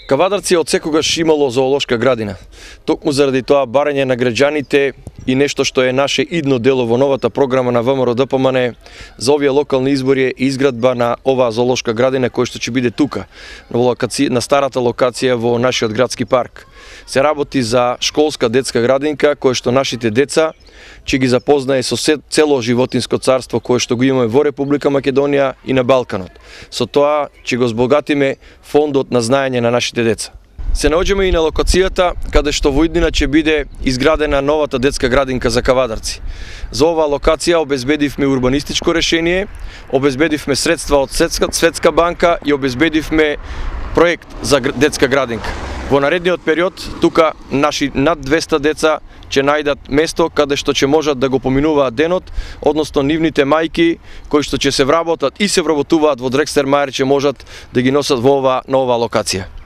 Кавадарци од секогаш имало зоолошка градина. Токму заради тоа барање на граѓаните и нешто што е наше идно дело во новата програма на ВМРО ДПМН за овие локални избори е изградба на оваа зоолошка градина која што ќе биде тука, на старата локација во нашиот градски парк. Се работи за школска детска градинка која што нашите деца ќе ги запознае со цело животинско царство кое што го имаме во Република Македонија и на Балканот. Со тоа ќе го збогатиме фондот на знаење на нашите деца. Се наоѓаме и на локацијата каде што во иднина ќе биде изградена новата детска градинка за кавадарци. За оваа локација обезбедивме урбанистичко решение, обезбедивме средства од Светска банка и обезбедивме проект за детска градинка. Во наредниот период тука наши над 200 деца ќе најдат место каде што ќе можат да го поминуваат денот, односно нивните мајки кои што ќе се вработат и се вработуваат во Дрекстер Мајер ќе можат да ги носат во нова локација.